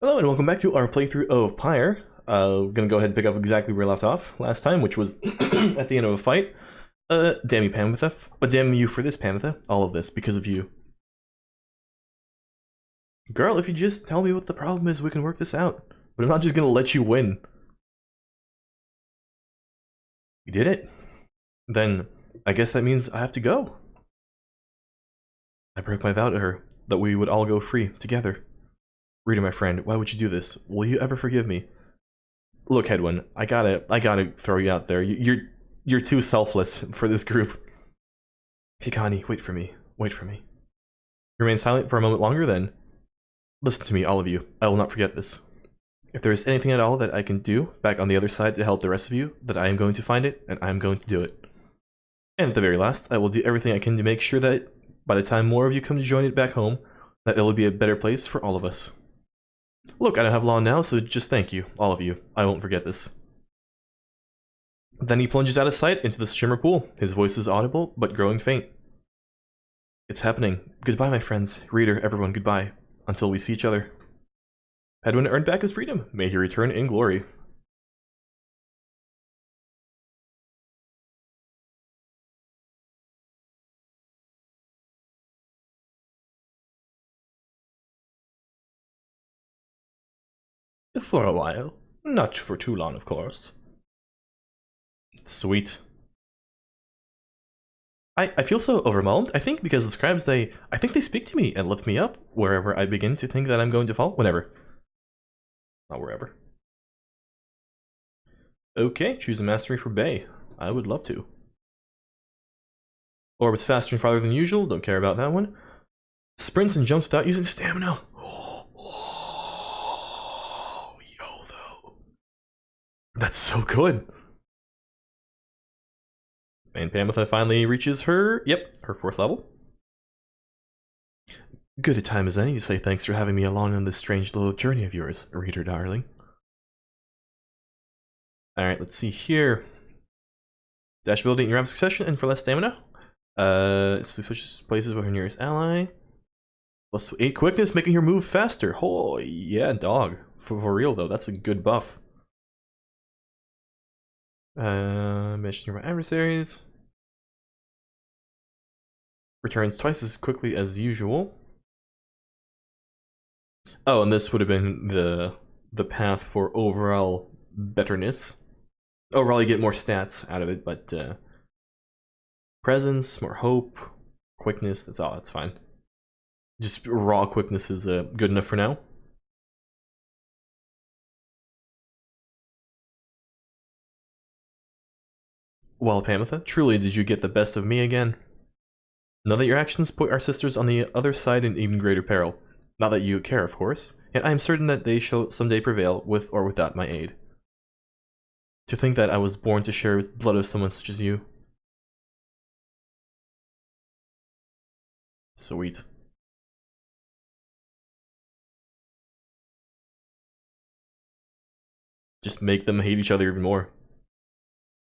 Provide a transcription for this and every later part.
Hello and welcome back to our playthrough of Pyre. We're gonna go ahead and pick up exactly where we left off last time, which was at the end of a fight. Damn you, Pamitha. But damn you for this, Pamitha. All of this, because of you. Girl, if you just tell me what the problem is, we can work this out. But I'm not just gonna let you win. You did it. Then, I guess that means I have to go. I broke my vow to her, that we would all go free, together. Rita, my friend, why would you do this? Will you ever forgive me? Look, Hedwin, I gotta throw you out there. You're too selfless for this group. Hikani, wait for me. Wait for me. Remain silent for a moment longer, then. Listen to me, all of you. I will not forget this. If there is anything at all that I can do back on the other side to help the rest of you, that I am going to find it, and I am going to do it. And at the very last, I will do everything I can to make sure that by the time more of you come to join it back home, that it will be a better place for all of us. Look, I don't have long now, so just thank you, all of you. I won't forget this. Then he plunges out of sight into the shimmer pool. His voice is audible, but growing faint. It's happening. Goodbye, my friends. Reader, everyone, goodbye. Until we see each other. Hedwin earned back his freedom. May he return in glory. For a while. Not for too long, of course. Sweet. I feel so overwhelmed, I think, because the scribes, I think they speak to me and lift me up wherever I begin to think that I'm going to fall. Whenever. Not wherever. Okay, choose a mastery for Bay. I would love to. Orbs faster and farther than usual, don't care about that one. Sprints and jumps without using stamina. Oh, yo, though. That's so good. And Pamitha finally reaches her, her 4th level. Good a time as any to say thanks for having me along on this strange little journey of yours, reader darling. Alright, let's see here. Dash ability in rapid succession and for less stamina. Switches places with her nearest ally. Plus 8 quickness, making her move faster. Oh, yeah, dog. For real, though, that's a good buff. Manage nearby adversaries. Returns twice as quickly as usual. Oh, and this would have been the path for overall betterness. Overall, you get more stats out of it, but presence, more hope, quickness, that's fine. Just raw quickness is good enough for now. Well, Pamitha, truly did you get the best of me again? Know that your actions put our sisters on the other side in even greater peril. Not that you care, of course, yet I am certain that they shall someday prevail with or without my aid. To think that I was born to share the blood of someone such as you. Sweet. Just make them hate each other even more.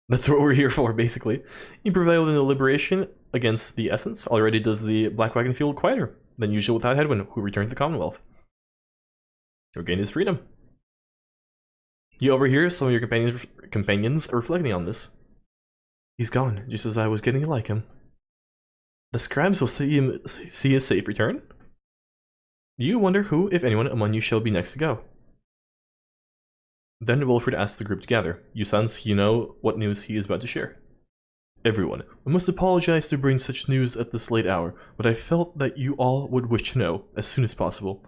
That's what we're here for, basically. You prevailed in the liberation against the Essence. Already does the Black Wagon feel quieter than usual without Hedwin, who returned to the Commonwealth. Regained his freedom. You overhear some of your companions reflecting on this. He's gone, just as I was getting to like him. The scribes will see a safe return? You wonder who, if anyone, among you shall be next to go. Then Wilfred asks the group to gather. You sons, you know what news he is about to share. Everyone, I must apologize to bring such news at this late hour, but I felt that you all would wish to know, as soon as possible.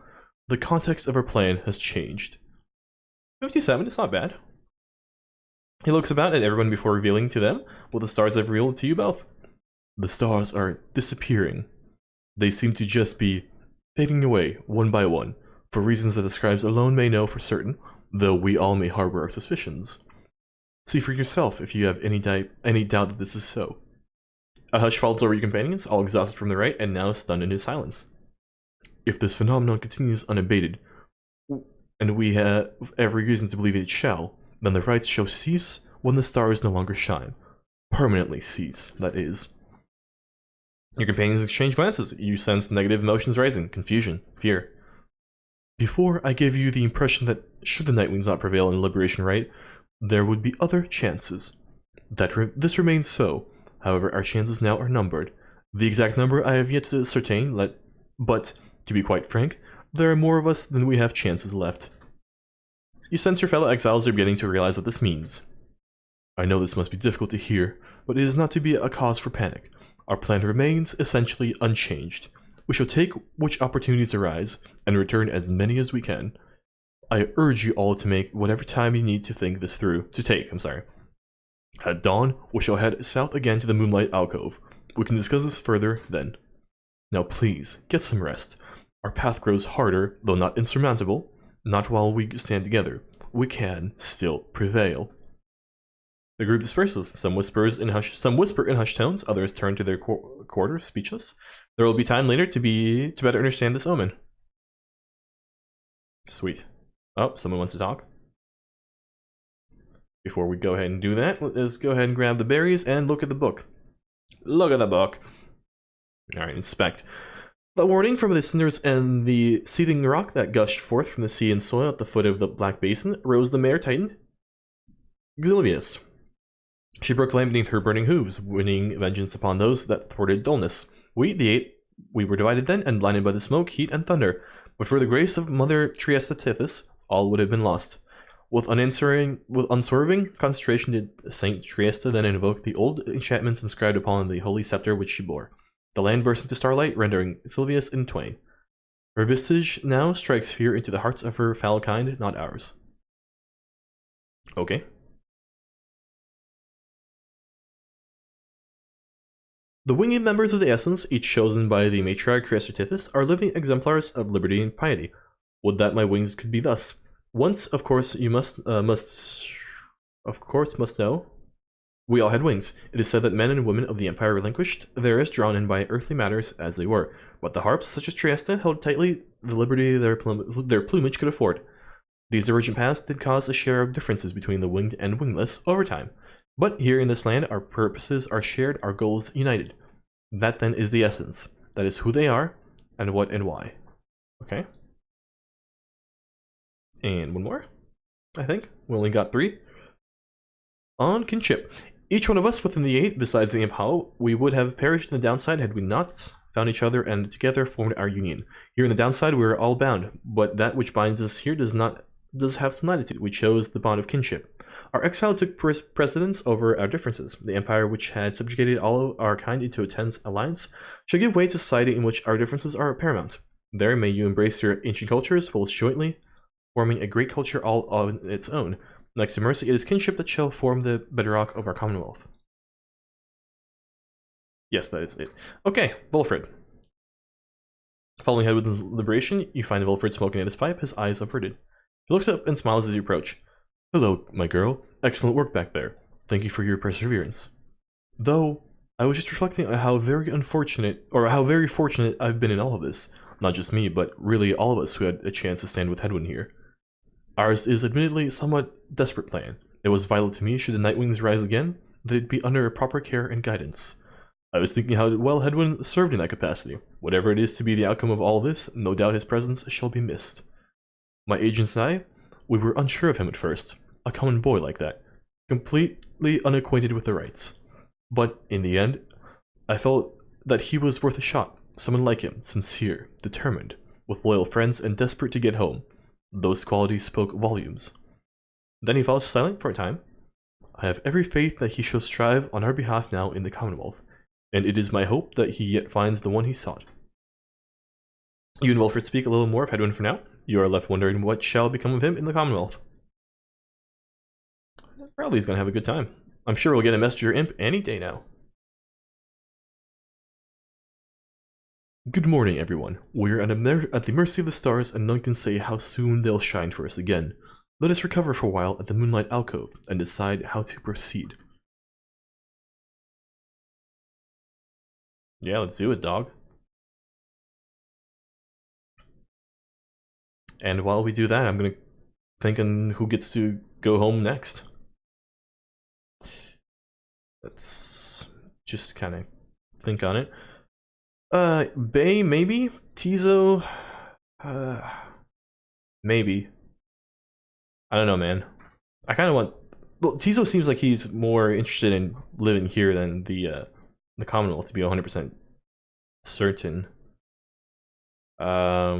The context of our plan has changed. 57, it's not bad. He looks about at everyone before revealing to them what the stars have revealed to you both. The stars are disappearing. They seem to just be fading away, one by one, for reasons that the scribes alone may know for certain, though we all may harbor our suspicions. See for yourself if you have any doubt that this is so. A hush falls over your companions, all exhausted from the rite, and now stunned into silence. If this phenomenon continues unabated, and we have every reason to believe it shall, then the rites shall cease when the stars no longer shine. Permanently cease, that is. Your companions exchange glances. You sense negative emotions rising, confusion, fear. Before, I gave you the impression that should the Nightwings not prevail in Liberation Right, there would be other chances. This remains so. However, our chances now are numbered. The exact number I have yet to ascertain, but, to be quite frank, there are more of us than we have chances left. You sense your fellow exiles are beginning to realize what this means. I know this must be difficult to hear, but it is not to be a cause for panic. Our plan remains essentially unchanged. We shall take which opportunities arise, and return as many as we can. I urge you all to make whatever time you need to think this through. At dawn, we shall head south again to the Moonlight Alcove. We can discuss this further then. Now please, get some rest. Our path grows harder, though not insurmountable. Not while we stand together. We can still prevail. The group disperses. Some whisper in hushed tones, others turn to their quarters, speechless. There will be time later to better understand this omen. Sweet. Oh, someone wants to talk. Before we go ahead and do that, let's go ahead and grab the berries and look at the book. Look at the book. Alright, inspect. The warning from the cinders and the seething rock that gushed forth from the sea and soil at the foot of the Black Basin rose the mare Titan, Xilvius. She proclaimed beneath her burning hooves, winning vengeance upon those that thwarted dullness. We, the eight, we were divided then and blinded by the smoke, heat, and thunder. But for the grace of Mother Triesta Tithys, all would have been lost. With unswerving concentration did Saint Triesta then invoke the old enchantments inscribed upon the holy scepter which she bore. The land burst into starlight, rendering Xilvius in twain. Her visage now strikes fear into the hearts of her foul kind, not ours. Okay. The winged members of the Essence, each chosen by the matriarch Triesta Tithys, are living exemplars of liberty and piety. Would that my wings could be thus. Once, of course, you must know, we all had wings. It is said that men and women of the Empire relinquished theirs, drawn in by earthly matters as they were, but the harps, such as Triesta, held tightly the liberty their plumage could afford. These divergent paths did cause a share of differences between the winged and wingless over time. But here in this land, our purposes are shared, our goals united. That then is the essence. That is who they are, and what and why. Okay. And one more, I think. We only got 3. On kinship. Each one of us within the 8, besides the Impala, we would have perished in the downside had we not found each other and together formed our union. Here in the downside we are all bound, but that which binds us here does have some latitude. We chose the bond of kinship. Our exile took precedence over our differences. The empire which had subjugated all of our kind into a tense alliance shall give way to society in which our differences are paramount. There may you embrace your ancient cultures, both jointly, forming a great culture all on its own. Next to mercy, it is kinship that shall form the bedrock of our commonwealth. Yes, that is it. Okay, Wilfred. Following Hedwig's liberation, you find Wilfred smoking at his pipe, his eyes averted. He looks up and smiles as you approach. Hello, my girl. Excellent work back there. Thank you for your perseverance. Though, I was just reflecting on how very fortunate I've been in all of this. Not just me, but really all of us who had a chance to stand with Hedwig here. Ours is admittedly a somewhat desperate plan. It was vital to me, should the Nightwings rise again, that it be under proper care and guidance. I was thinking how well Hedwig served in that capacity. Whatever it is to be the outcome of all this, no doubt his presence shall be missed. My agents and I, we were unsure of him at first. A common boy like that. Completely unacquainted with the rights. But, in the end, I felt that he was worth a shot. Someone like him, sincere, determined, with loyal friends and desperate to get home. Those qualities spoke volumes. Then he fell silent for a time. I have every faith that he shall strive on our behalf now in the Commonwealth, and it is my hope that he yet finds the one he sought. You and Wilfred speak a little more of Hedwig for now. You are left wondering what shall become of him in the Commonwealth. Probably he's gonna have a good time. I'm sure we'll get a messenger imp any day now. Good morning, everyone. We're at the mercy of the stars, and none can say how soon they'll shine for us again. Let us recover for a while at the Moonlight Alcove, and decide how to proceed. Yeah, let's do it, dog. And while we do that, I'm gonna think on who gets to go home next. Let's just kind of think on it. Bay, maybe? Tizo? maybe. I don't know, man. I kind of want. Well, Tizo seems like he's more interested in living here than the Commonwealth, to be 100% certain. I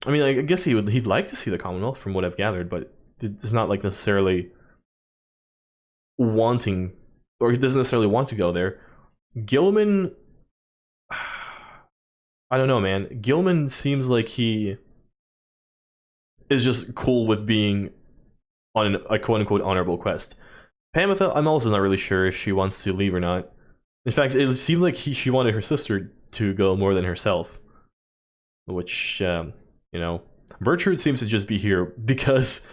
mean, I guess he'd like to see the Commonwealth, from what I've gathered, but it's not like necessarily wanting, or he doesn't necessarily want to go there. Gilman, I don't know, man. Gilman seems like he is just cool with being on a quote-unquote honorable quest. Pamitha, I'm also not really sure if she wants to leave or not. In fact, it seemed like she wanted her sister to go more than herself. Which, you know, Bertrude seems to just be here because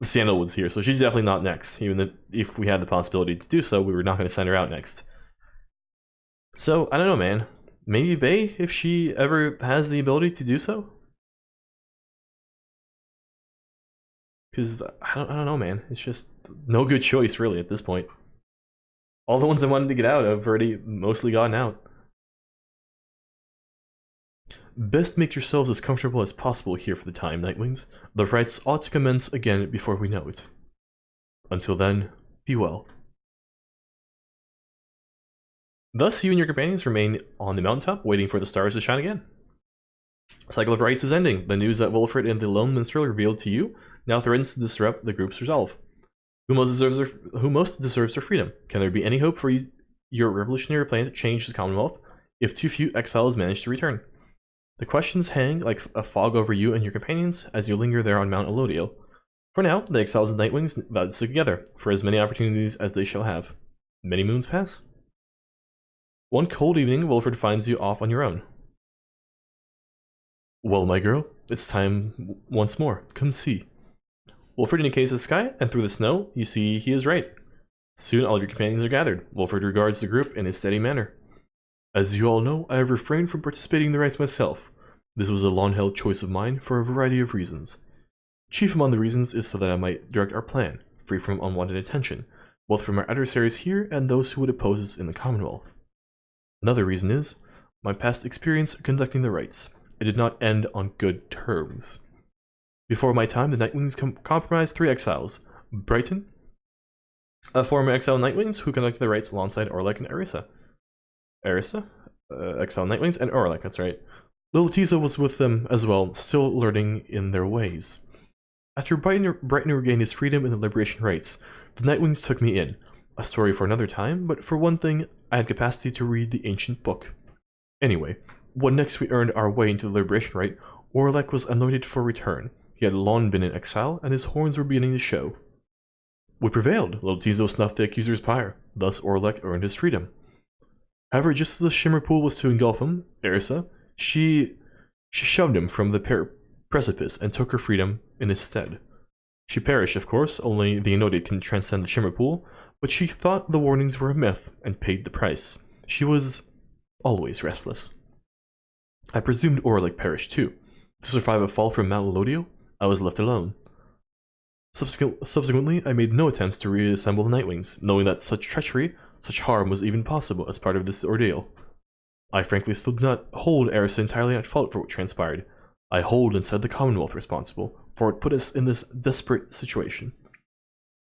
Sandalwood's here, so she's definitely not next. Even if we had the possibility to do so, we were not going to send her out next. So, I don't know, man. Maybe Bae, if she ever has the ability to do so? Because, I don't know, man. It's just no good choice, really, at this point. All the ones I wanted to get out have already mostly gotten out. Best make yourselves as comfortable as possible here for the time, Nightwings. The rites ought to commence again before we know it. Until then, be well. Thus, you and your companions remain on the mountaintop, waiting for the stars to shine again. Cycle of Rites is ending. The news that Wilfred and the Lone Minstrel revealed to you now threatens to disrupt the group's resolve. Who most deserves their freedom? Can there be any hope for your revolutionary plan to change the Commonwealth if too few exiles manage to return? The questions hang like a fog over you and your companions as you linger there on Mount Elodiel. For now, the exiles and Nightwings vow to stick together for as many opportunities as they shall have. Many moons pass. One cold evening, Wilfred finds you off on your own. Well, my girl, it's time once more. Come see. Wilfred indicates the sky, and through the snow, you see he is right. Soon all your companions are gathered. Wilfred regards the group in a steady manner. As you all know, I have refrained from participating in the rites myself. This was a long-held choice of mine for a variety of reasons. Chief among the reasons is so that I might direct our plan, free from unwanted attention, both from our adversaries here and those who would oppose us in the Commonwealth. Another reason is my past experience conducting the rites. It did not end on good terms. Before my time, the Nightwings compromised 3 exiles. Brighton, a former exile Nightwings who conducted the rites alongside Orlek and Arisa. Exile Nightwings, and Orlek, that's right. Little Tiza was with them as well, still learning in their ways. After Brighton regained his freedom in the Liberation Rites, the Nightwings took me in. A story for another time, but for one thing, I had capacity to read the ancient book. Anyway, when next we earned our way into the Liberation Rite, Orlek was anointed for return. He had long been in exile, and his horns were beginning to show. We prevailed. Little Tizo snuffed the accuser's pyre. Thus Orlek earned his freedom. However, just as the shimmer pool was to engulf him, Arisa, she shoved him from the precipice and took her freedom in his stead. She perished, of course, only the anointed can transcend the shimmer pool, but she thought the warnings were a myth and paid the price. She was always restless. I presumed Orlek perished too. To survive a fall from Mount Elodiel, I was left alone. Subsequently, I made no attempts to reassemble the Nightwings, knowing that such treachery, such harm was even possible as part of this ordeal. I frankly still do not hold Arisa entirely at fault for what transpired. I hold instead the Commonwealth responsible for what put us in this desperate situation.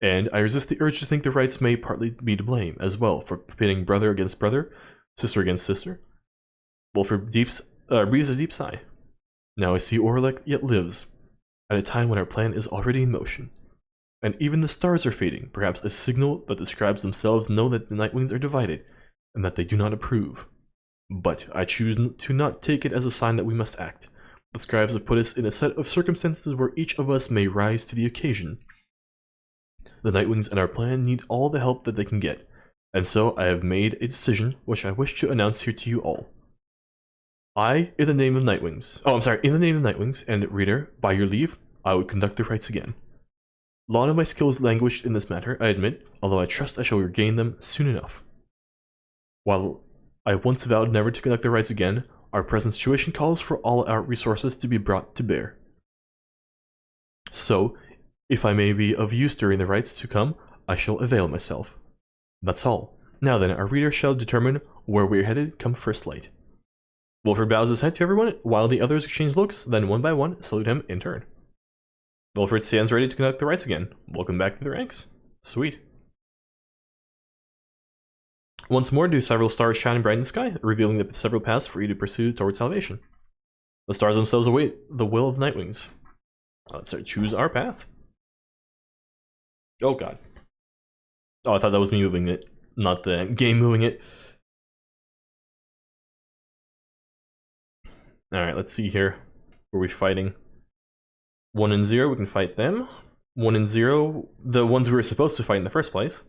And I resist the urge to think the rites may partly be to blame as well for pitting brother against brother, sister against sister. Wilfred breathes a deep sigh. Now I see Orlek yet lives, at a time when our plan is already in motion. And even the stars are fading, perhaps a signal that the scribes themselves know that the Nightwings are divided, and that they do not approve. But I choose to not take it as a sign that we must act. The scribes have put us in a set of circumstances where each of us may rise to the occasion. The Nightwings and our plan need all the help that they can get, and so I have made a decision which I wish to announce here to you all. In the name of Nightwings, and reader, by your leave, I would conduct the rites again. Long of my skills languished in this matter, I admit, although I trust I shall regain them soon enough. While I once vowed never to conduct the rites again, our present situation calls for all our resources to be brought to bear. So, if I may be of use during the rites to come, I shall avail myself. That's all. Now then, our reader shall determine where we are headed come first light. Wilfred bows his head to everyone, while the others exchange looks, then one by one salute him in turn. Wilfred stands ready to conduct the rites again. Welcome back to the ranks. Sweet. Once more do several stars shine bright in the sky, revealing the several paths for you to pursue towards salvation. The stars themselves await the will of the Nightwings. Let's choose our path. Oh god. Oh, I thought that was me moving it, not the game moving it. Alright, let's see here. Who are we fighting? 1 and 0, we can fight them. 1 and 0, the ones we were supposed to fight in the first place.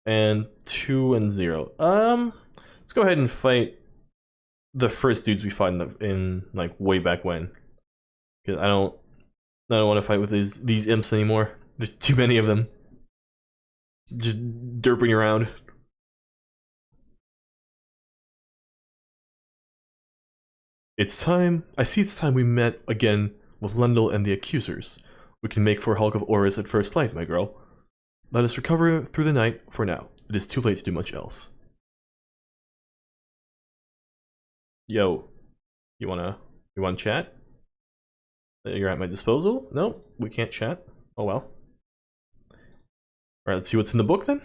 And 2 and 0. Let's go ahead and fight the first dudes we fought in like way back when. Because I don't want to fight with these imps anymore. There's too many of them. Just derping around. It's time. I see it's time we met again with Lendl and the Accusers. We can make for Hulk of Auras at first light, my girl. Let us recover through the night for now. It is too late to do much else. Yo, you wanna chat? You're at my disposal? No, we can't chat. Oh well. Alright, let's see what's in the book then.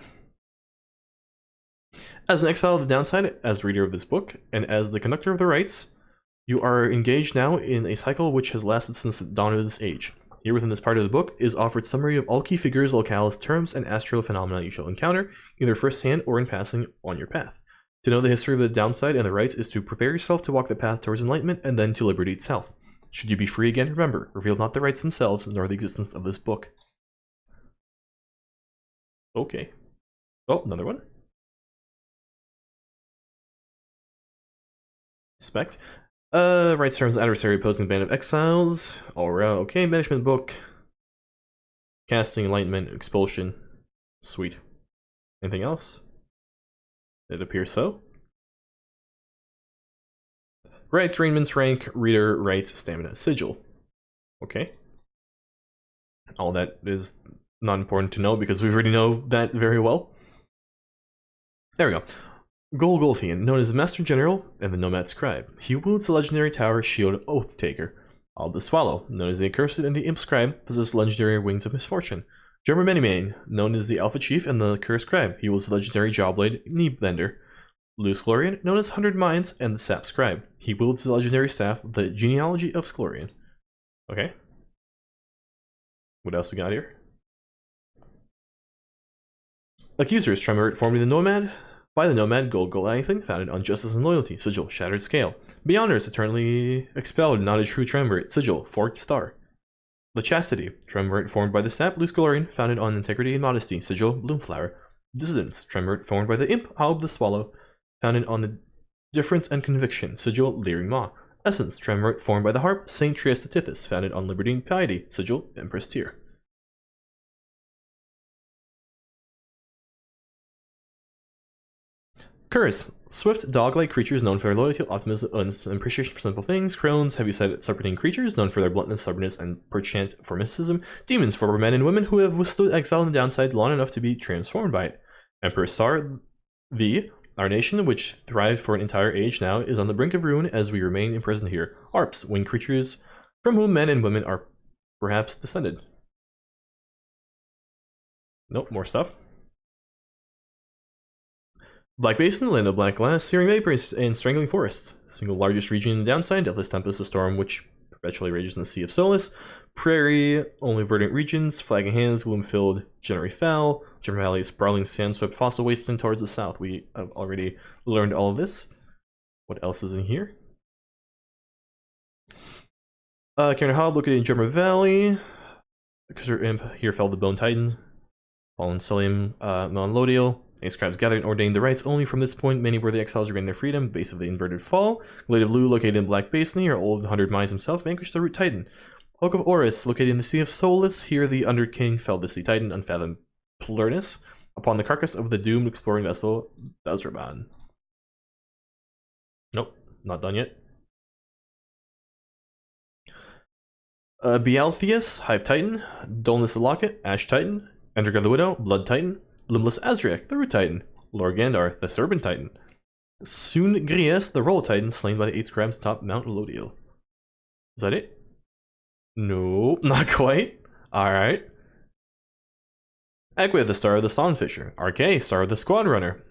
As an exile of the downside, as reader of this book, and as the conductor of the rites, you are engaged now in a cycle which has lasted since the dawn of this age. Here within this part of the book is offered summary of all key figures, locales, terms, and astral phenomena you shall encounter, either firsthand or in passing on your path. To know the history of the downside and the rites is to prepare yourself to walk the path towards enlightenment and then to liberty itself. Should you be free again, remember, reveal not the rites themselves, nor the existence of this book. Okay. Oh, another one. Inspect. Rights terms adversary opposing band of exiles. Alright, okay, banishment book. Casting, enlightenment, expulsion. Sweet. Anything else? It appears so. Rights, arraignments, rank, reader, rights, stamina, sigil. Okay. All that is not important to know because we already know that very well. There we go. Golgolthian, known as Master General and the Nomad Scribe. He wields the legendary tower shield Oath Taker. All the Swallow, known as the Accursed and the Imp Scribe, possesses legendary Wings of Misfortune. Drummer Manymane, known as the Alpha Chief and the Cursed Scribe. He wields the legendary Jawblade Knee Bender. Luz Glorian, known as 100 Minds and the Sap Scribe. He wields the legendary staff, the Genealogy of Sklorian. Okay. What else we got here? Accusers, Triumvirate formed the Nomad. By the Nomad, Gold Goliathan, founded on justice and loyalty. Sigil, Shattered Scale. Beyonders, eternally expelled, not a true Triumvirate. Sigil, Forked Star. The Chastity, Triumvirate formed by the Sap, Luz Glorian, founded on integrity and modesty. Sigil, Bloomflower. Dissidence, Triumvirate formed by the Imp, Alb the Swallow, founded on the difference and conviction. Sigil, Leering Maw. Essence, Triumvirate formed by the Harp, Saint Trieste Tithys, founded on liberty and piety. Sigil, Empress Tyr. Curse. Swift, dog-like creatures known for their loyalty, optimism, and appreciation for simple things. Crones, heavy-sided serpentine creatures known for their bluntness, stubbornness, and perchance for mysticism. Demons, former men and women who have withstood exile on the downside long enough to be transformed by it. Emperor Sar, our nation, which thrived for an entire age now, is on the brink of ruin as we remain imprisoned here. Arps, winged creatures from whom men and women are perhaps descended. Nope, more stuff. Black Basin, land of black glass, searing vapors, and strangling forests. Single largest region in the downside, Deathless Tempest, a storm which perpetually rages in the Sea of Solace. Prairie, only verdant regions, flagging hands, gloom-filled, generally foul. German Valley, sprawling sand-swept fossil wasteland towards the south. We have already learned all of this. What else is in here? Karen Hobb, located in German Valley. Cursor Imp, here fell the Bone Titan. Fallen Solium, Melodial. Many scribes gathered and ordained the rites. Only from this point, many worthy exiles regained their freedom. Base of the Inverted Fall. Glade of Lu, located in Black Basin. Here, old 100 Minds himself vanquished the Root Titan. Hulk of Auras, located in the Sea of Solace. Here, the Under King felled the Sea Titan, Unfathomed Plurnus, upon the carcass of the doomed exploring vessel, Dazraban. Nope, not done yet. Bealtheus, Hive Titan. Dullness the Locket, Ash Titan. Endrigar the Widow, Blood Titan. Limbless Azriak, the Root Titan. Lord Gandar, the Serpent Titan. Soon Grias, the Roll Titan, slain by the 8 scribes atop Mount Lodiel. Is that it? No, not quite. Alright. Equa, the star of the Stonefisher. Arche, star of the Squad Runner.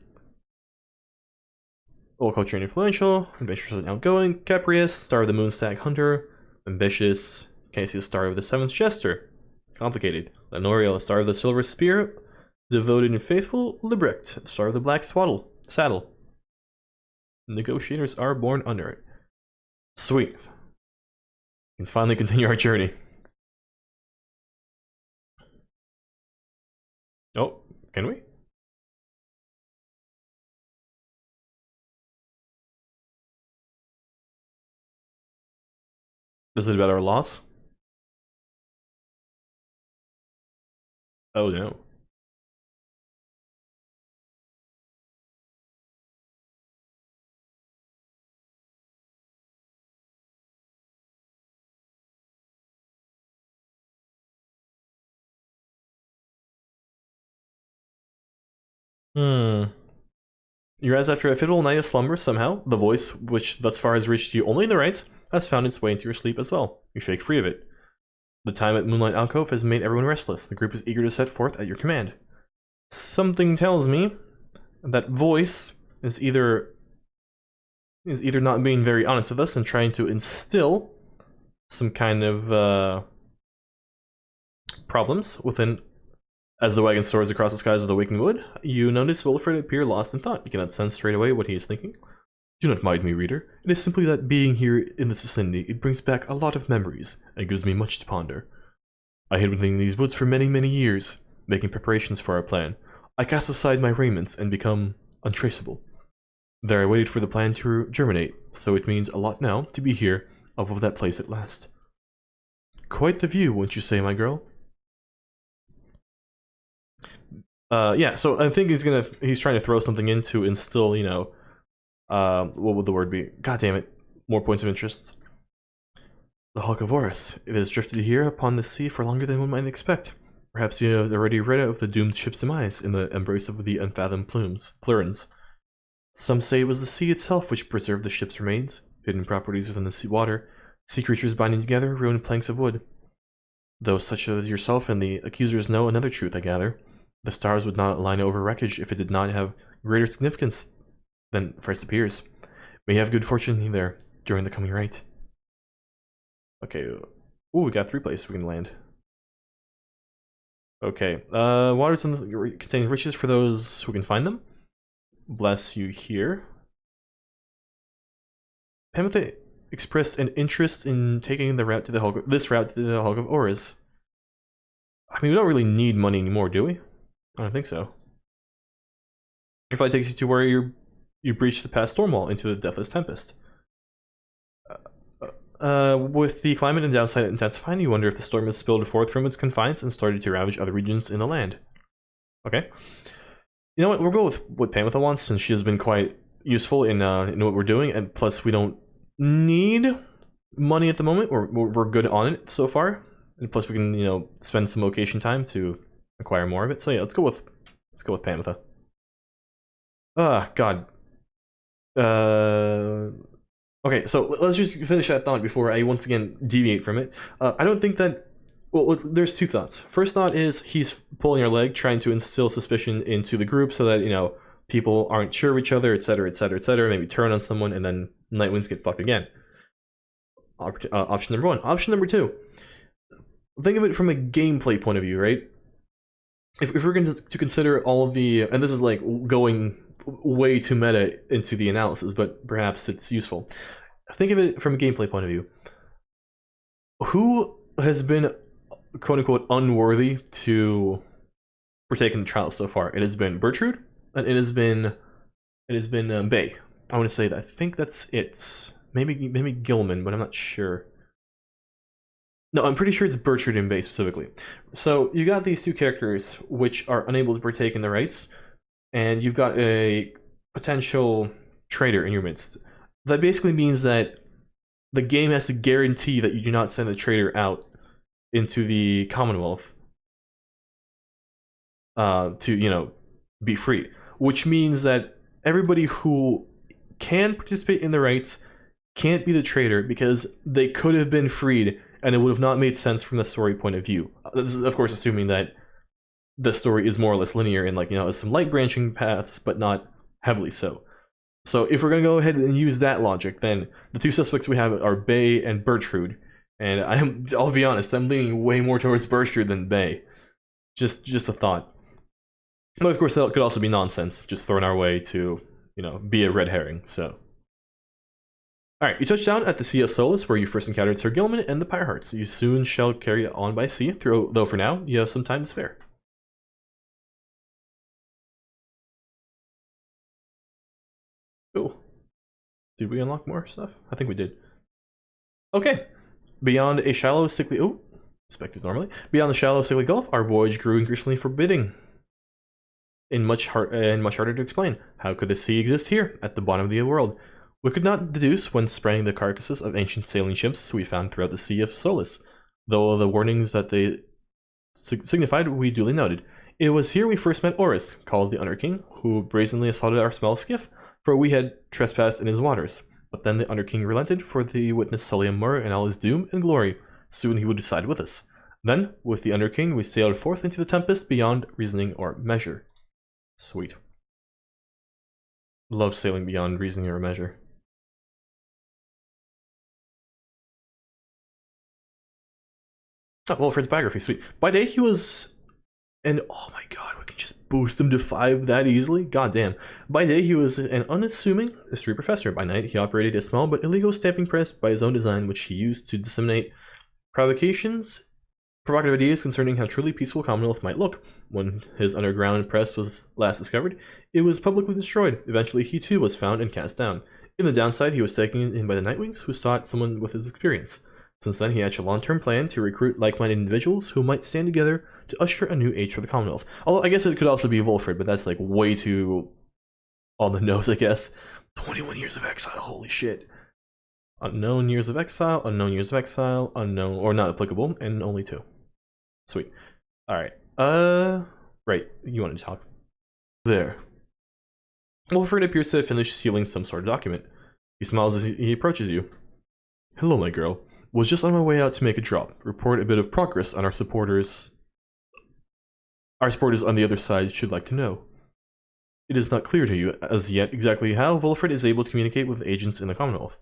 Old culture and influential, adventurous and outgoing. Caprius, star of the Moonstag Hunter. Ambitious. Casey, star of the Seventh Jester. Complicated. Lenoriel, star of the Silver Spear. Devoted and faithful. Librecht, star of the Black Saddle. Negotiators are born under it. Sweet. We can finally continue our journey. Oh, can we? Is it about our loss? Oh no. You rise after a fitful night of slumber somehow. The voice, which thus far has reached you only in the rites, has found its way into your sleep as well. You shake free of it. The time at Moonlight Alcove has made everyone restless. The group is eager to set forth at your command. Something tells me that voice is either not being very honest with us and trying to instill some kind of problems within. As the wagon soars across the skies of the waking wood, you notice Wilfred appear lost in thought. You cannot sense straight away what he is thinking. Do not mind me, reader. It is simply that being here in this vicinity, it brings back a lot of memories, and gives me much to ponder. I hid within these woods for many, many years, making preparations for our plan. I cast aside my raiments and become untraceable. There I waited for the plan to germinate, so it means a lot now to be here, above that place at last. Quite the view, wouldn't you say, my girl? Yeah, so I think he's trying to throw something in to instill, you know, what would the word be? God damn it. More points of interest. The Hulk of Horus. It has drifted here upon the sea for longer than one might expect. Perhaps you have already read of the doomed ship's demise in the embrace of the unfathomed plurins. Some say it was the sea itself which preserved the ship's remains, hidden properties within the sea water, sea creatures binding together, ruined planks of wood. Though such as yourself and the accusers know another truth, I gather. The stars would not align over wreckage if it did not have greater significance than first appears. May you have good fortune there during the coming rite. Okay. Ooh, we got 3 places we can land. Okay. Waters contain riches for those who can find them. Bless you here. Pamela expressed an interest in taking the route to the Hulk. This route to the Hulk of Horus. I mean, we don't really need money anymore, do we? I don't think so. Your flight takes you to where you breach the past storm wall into the Deathless Tempest. With the climate and downside intensifying, you wonder if the storm has spilled forth from its confines and started to ravage other regions in the land. Okay. You know what? We'll go with what Pamela wants, since she has been quite useful in what we're doing, and plus we don't need money at the moment. We're good on it so far, and plus we can, you know, spend some location time to acquire more of it. So yeah, let's go with Pamela. God. Okay, so let's just finish that thought before I once again deviate from it. I don't think that. Well, there's 2 thoughts. First thought is he's pulling our leg, trying to instill suspicion into the group so that, you know, people aren't sure of each other, etc., etc., etc. Maybe turn on someone, and then Nightwings get fucked again. Option number 1. Option number 2. Think of it from a gameplay point of view, right? If we're going to consider all of the, and this is like going way too meta into the analysis, but perhaps it's useful. Think of it from a gameplay point of view. Who has been, quote unquote, unworthy to partake in the trial so far? It has been Bertrude, and it has been Bay. I want to say that. I think that's it. Maybe Gilman, but I'm not sure. No, I'm pretty sure it's Bertrude and Bay specifically. So you got these 2 characters which are unable to partake in the rites, and you've got a potential traitor in your midst. That basically means that the game has to guarantee that you do not send the traitor out into the Commonwealth to, you know, be free. Which means that everybody who can participate in the rites can't be the traitor because they could have been freed and it would have not made sense from the story point of view. This is, of course, assuming that the story is more or less linear and, like, you know, has some light branching paths, but not heavily so. So if we're going to go ahead and use that logic, then the two suspects we have are Bay and Bertrude. And I'll be honest, I'm leaning way more towards Bertrude than Bay. Just a thought. But of course, that could also be nonsense, just thrown our way to, you know, be a red herring, so. Alright, you touch down at the Sea of Solace, where you first encountered Sir Gilman and the Pyre Hearts. You soon shall carry on by sea, though for now, you have some time to spare. Ooh. Did we unlock more stuff? I think we did. Okay. Beyond a shallow, sickly... Oh, expected normally. Beyond the shallow, sickly gulf, our voyage grew increasingly forbidding. And much harder to explain. How could the sea exist here, at the bottom of the world? We could not deduce when spraying the carcasses of ancient sailing ships we found throughout the Sea of Solace, though the warnings that they signified we duly noted. It was here we first met Oris, called the Under King, who brazenly assaulted our small skiff, for we had trespassed in his waters. But then the Under King relented, for they witnessed Sulliam Mur in all his doom and glory. Soon he would decide with us. Then, with the Under King, we sailed forth into the tempest beyond reasoning or measure. Sweet. Love sailing beyond reasoning or measure. Oh, Wilfred's biography, sweet. By day he was... And oh my god, we can just boost him to 5 that easily? God damn. By day he was an unassuming history professor. By night he operated a small but illegal stamping press by his own design, which he used to disseminate provocative ideas concerning how truly peaceful Commonwealth might look. When his underground press was last discovered, it was publicly destroyed. Eventually he too was found and cast down. In the downside, he was taken in by the Nightwings, who sought someone with his experience. Since then, he hatched a long-term plan to recruit like-minded individuals who might stand together to usher a new age for the Commonwealth. Although I guess it could also be Wilfred, but that's like way too on the nose, I guess. 21 years of exile, holy shit. Unknown years of exile, unknown years of exile, unknown, or not applicable, and only 2. Sweet. Alright, right, you wanted to talk. There. Wilfred appears to have finished sealing some sort of document. He smiles as he approaches you. Hello, my girl. Was just on my way out to make a drop, report a bit of progress on our supporters. Our supporters on the other side should like to know. It is not clear to you as yet exactly how Wilfred is able to communicate with agents in the Commonwealth.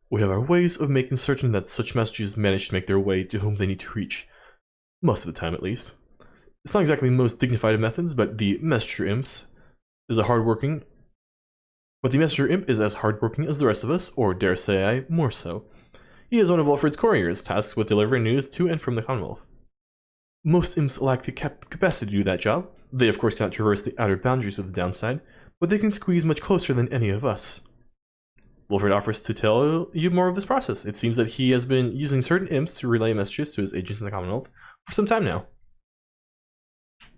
We have our ways of making certain that such messages manage to make their way to whom they need to reach. Most of the time, at least. It's not exactly the most dignified of methods, but the Messenger Imp is as hardworking as the rest of us, or dare say I, more so. He is one of Wilfred's couriers, tasked with delivering news to and from the Commonwealth. Most imps lack the capacity to do that job. They of course cannot traverse the outer boundaries of the downside, but they can squeeze much closer than any of us. Wilfred offers to tell you more of this process. It seems that he has been using certain imps to relay messages to his agents in the Commonwealth for some time now.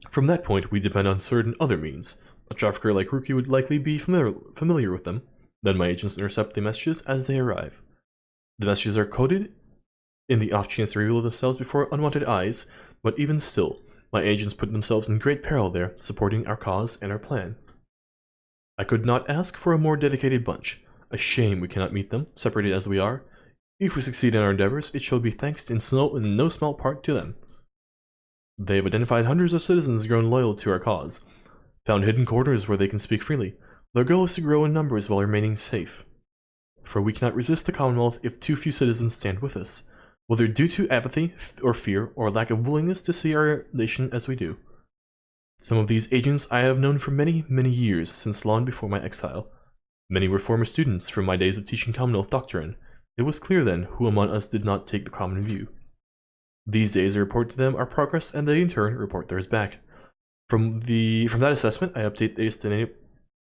From that point, we depend on certain other means. A trafficker like Ruki would likely be familiar with them. Then my agents intercept the messages as they arrive. The messages are coded in the off chance they reveal themselves before unwanted eyes, but even still, my agents put themselves in great peril there, supporting our cause and our plan. I could not ask for a more dedicated bunch. A shame we cannot meet them, separated as we are. If we succeed in our endeavors, it shall be thanks in no small part to them. They have identified hundreds of citizens grown loyal to our cause, found hidden corners where they can speak freely. Their goal is to grow in numbers while remaining safe. For we cannot resist the Commonwealth if too few citizens stand with us, whether due to apathy or fear or lack of willingness to see our nation as we do. Some of these agents I have known for many, many years, since long before my exile. Many were former students from my days of teaching Commonwealth doctrine. It was clear then who among us did not take the common view. These days I report to them our progress, and they in turn report theirs back. From that assessment, I update the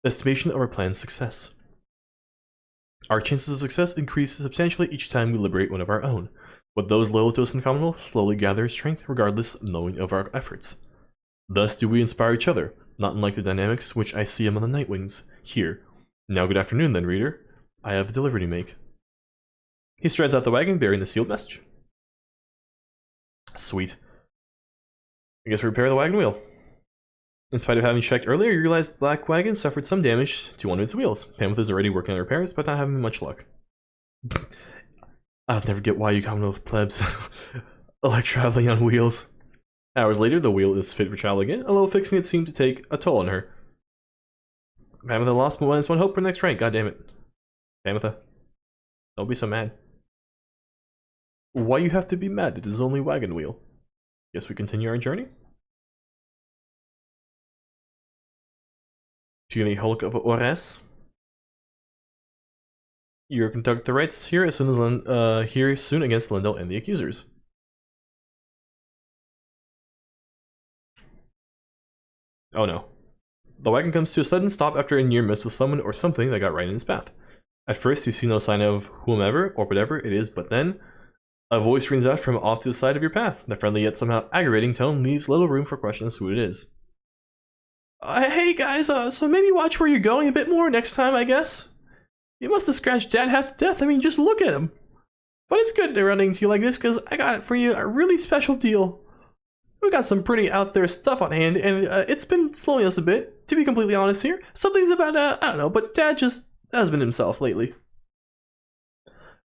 estimation of our plan's success. Our chances of success increase substantially each time we liberate one of our own, but those loyal to us in the Commonwealth slowly gather strength regardless of knowing of our efforts. Thus do we inspire each other, not unlike the dynamics which I see among the Nightwings, here. Now good afternoon then, reader. I have a delivery to make. He strides out the wagon bearing the sealed message. Sweet. I guess we repair the wagon wheel. In spite of having checked earlier, you realize the black wagon suffered some damage to one of its wheels. Pamela is already working on repairs, but not having much luck. I'll never get why you Commonwealth plebs like traveling on wheels. Hours later, the wheel is fit for travel again, although fixing it seemed to take a toll on her. Pamitha lost -1 hope for next rank, goddammit. Pamitha, don't be so mad. Why you have to be mad? It is only wagon wheel. Guess we continue our journey? To the Hulk of Ores. You conduct the rites here soon against Lindell and the accusers. Oh no. The wagon comes to a sudden stop after a near miss with someone or something that got right in his path. At first, you see no sign of whomever or whatever it is, but then a voice rings out from off to the side of your path. The friendly yet somehow aggravating tone leaves little room for questions who it is. Hey guys, so maybe watch where you're going a bit more next time, I guess? You must have scratched Dad half to death. I mean, just look at him. But it's good to running into you like this, because I got it for you a really special deal. We got some pretty out there stuff on hand, and it's been slowing us a bit, to be completely honest here. Something's about, I don't know, but Dad just has been himself lately.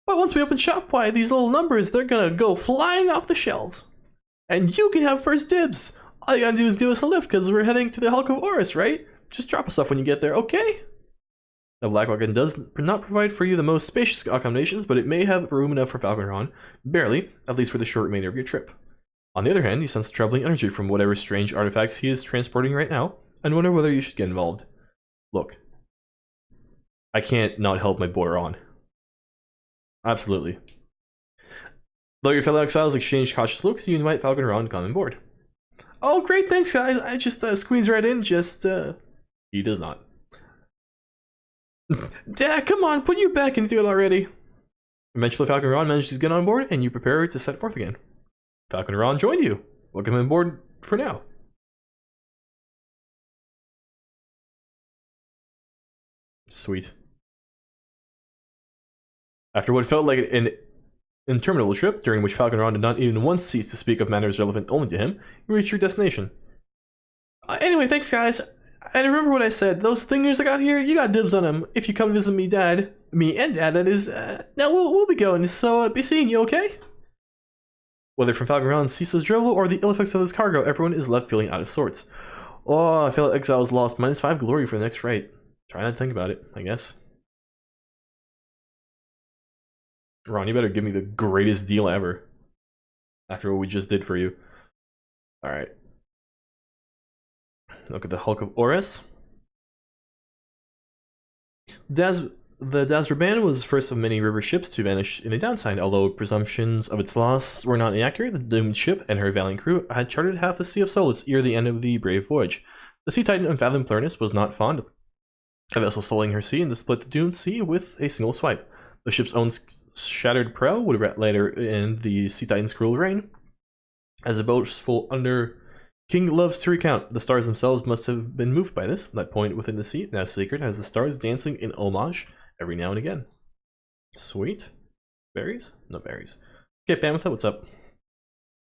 But once we open shop, why, these little numbers, they're gonna go flying off the shelves. And you can have first dibs. All you gotta do is give us a lift, because we're heading to the Hulk of Horus, right? Just drop us off when you get there, okay? The Black Wagon does not provide for you the most spacious accommodations, but it may have room enough for Falcon Ron. Barely, at least for the short remainder of your trip. On the other hand, you sense troubling energy from whatever strange artifacts he is transporting right now, and wonder whether you should get involved. Look, I can't not help my boy Ron. Absolutely. Though your fellow exiles exchange cautious looks, you invite Falcon Ron to come on board. Oh, great, thanks guys, I just squeeze right in, He does not. Dad, come on, put your back into it already. Eventually, Falcon Ron manages to get on board, and you prepare to set forth again. Falcon Ron joined you. Welcome on board for now. Sweet. After what felt like an interminable trip, during which Falcon Ron did not even once cease to speak of matters relevant only to him, you reach your destination. Anyway, thanks guys. And remember what I said, those thingers I got here, you got dibs on them if you come visit me and Dad, that is. Now we'll be going, so be seeing you, okay? Whether from Falcon Ron's ceaseless drivel or the ill effects of his cargo, everyone is left feeling out of sorts. Oh, I feel like Exile's lost -5 glory for the next fight. Try not to think about it, I guess. Ron, you better give me the greatest deal ever. After what we just did for you. Alright. Look at the Hulk of Ores. The Dazraban was the first of many river ships to vanish in a downside. Although presumptions of its loss were not inaccurate, the doomed ship and her valiant crew had charted half the Sea of Solace ere the end of the brave voyage. The Sea Titan Unfathomed Plurnus was not fond of a vessel sullying her sea and to split the doomed sea with a single swipe. The ship's own shattered prow would later end the Sea Titan's cruel reign. As the boastful under King loves to recount, the stars themselves must have been moved by this. That point within the sea, now sacred, has the stars dancing in homage every now and again. Sweet. Berries? No berries. Okay, Pamitha, what's up?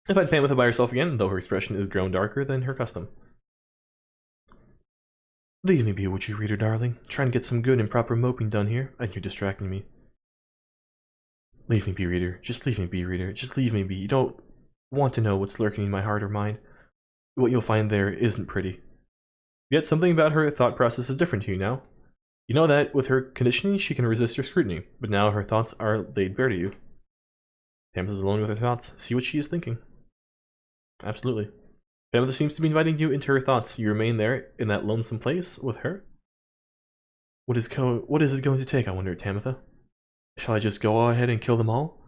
I find Pamitha by herself again, though her expression is grown darker than her custom. Leave me be, would you, reader darling? Trying to get some good and proper moping done here, and you're distracting me. Leave me be, reader. Just leave me be, reader. Just leave me be. You don't want to know what's lurking in my heart or mind. What you'll find there isn't pretty. Yet something about her thought process is different to you now. You know that, with her conditioning, she can resist your scrutiny, but now her thoughts are laid bare to you. Pamitha's alone with her thoughts. See what she is thinking. Absolutely. Pamitha seems to be inviting you into her thoughts. You remain there, in that lonesome place, with her? What is it going to take, I wonder, Tamitha? Shall I just go ahead and kill them all?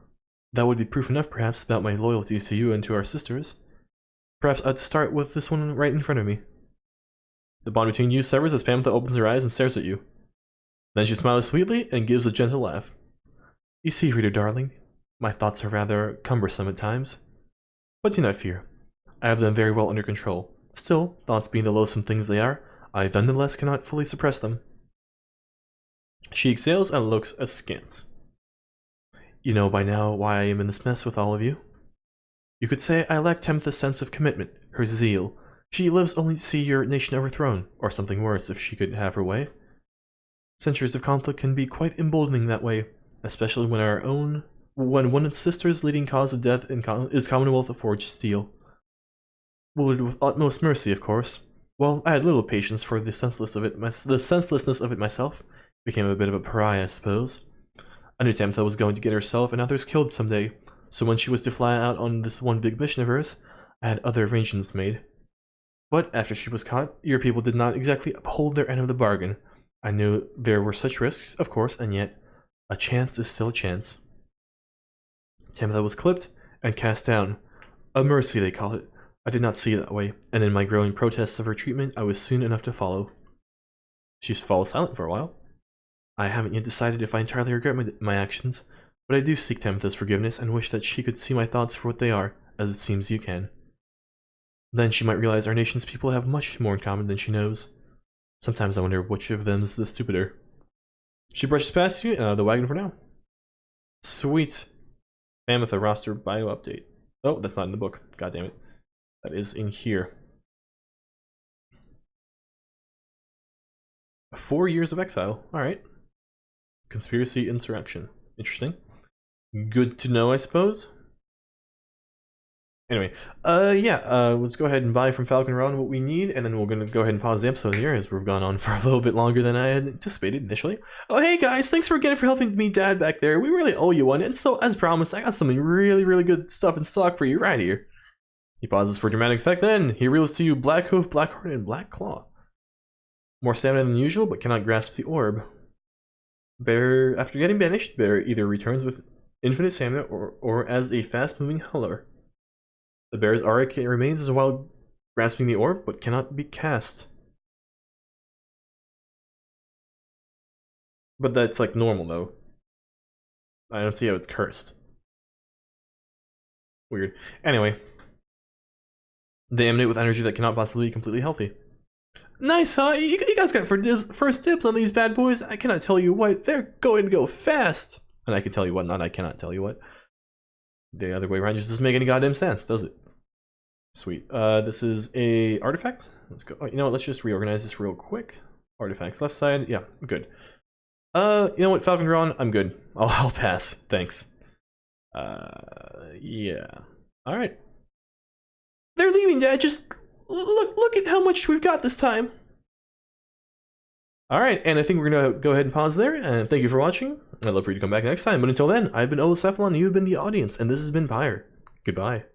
That would be proof enough, perhaps, about my loyalties to you and to our sisters. Perhaps I'd start with this one right in front of me. The bond between you severs as Pamitha opens her eyes and stares at you. Then she smiles sweetly and gives a gentle laugh. You see, reader darling, my thoughts are rather cumbersome at times. But do not fear. I have them very well under control. Still, thoughts being the loathsome things they are, I nonetheless cannot fully suppress them. She exhales and looks askance. You know by now why I am in this mess with all of you. You could say I lack Tamitha's sense of commitment, her zeal. She lives only to see your nation overthrown, or something worse if she could have her way. Centuries of conflict can be quite emboldening that way, especially when our own when one sister's leading cause of death is Commonwealth of Forged Steel. Wielded with utmost mercy, of course. Well, I had little patience for the senselessness of it myself. Became a bit of a pariah, I suppose. I knew Tabitha was going to get herself and others killed someday, so when she was to fly out on this one big mission of hers, I had other arrangements made. But after she was caught, your people did not exactly uphold their end of the bargain. I knew there were such risks, of course, and yet, a chance is still a chance. Tabitha was clipped and cast down. A mercy, they call it. I did not see it that way, and in my growing protests of her treatment, I was soon enough to follow. She's fallen silent for a while. I haven't yet decided if I entirely regret my actions, but I do seek Tabitha's forgiveness and wish that she could see my thoughts for what they are, as it seems you can. Then she might realize our nation's people have much more in common than she knows. Sometimes I wonder which of them's the stupider. She brushes past you and out of the wagon for now. Sweet. Tabitha roster bio update. Oh, that's not in the book. God damn it. That is in here. 4 years of exile. Alright. Conspiracy insurrection. Interesting. Good to know, I suppose. Anyway, let's go ahead and buy from Falcon Ron what we need, and then we're going to go ahead and pause the episode here as we've gone on for a little bit longer than I had anticipated initially. Oh, hey guys, thanks for helping me Dad back there. We really owe you one, and so, as promised, I got something really, really good stuff in stock for you right here. He pauses for dramatic effect, then he reveals to you Black Hoof, Black Heart, and Black Claw. More stamina than usual, but cannot grasp the orb. Bear, after getting banished, Bear either returns with infinite stamina or as a fast-moving healer. The bear's aura remains while grasping the orb, but cannot be cast. But that's like normal, though. I don't see how it's cursed. Weird. Anyway. They emanate with energy that cannot possibly be completely healthy. Nice, huh? You guys got first dibs on these bad boys. I cannot tell you what. They're going to go fast. And I can tell you what, not I cannot tell you what. The other way around just doesn't make any goddamn sense, does it? Sweet. This is a artifact. Let's go. Oh, you know what? Let's just reorganize this real quick. Artifacts left side. Yeah, good. You know what, Falcon Ron? I'm good. I'll pass. Thanks. Yeah. All right. They're leaving, Dad. Just look at how much we've got this time. All right, and I think we're gonna go ahead and pause there. And thank you for watching. I'd love for you to come back next time. But until then, I've been OvoCephalon, and you've been the audience, and this has been Pyre. Goodbye.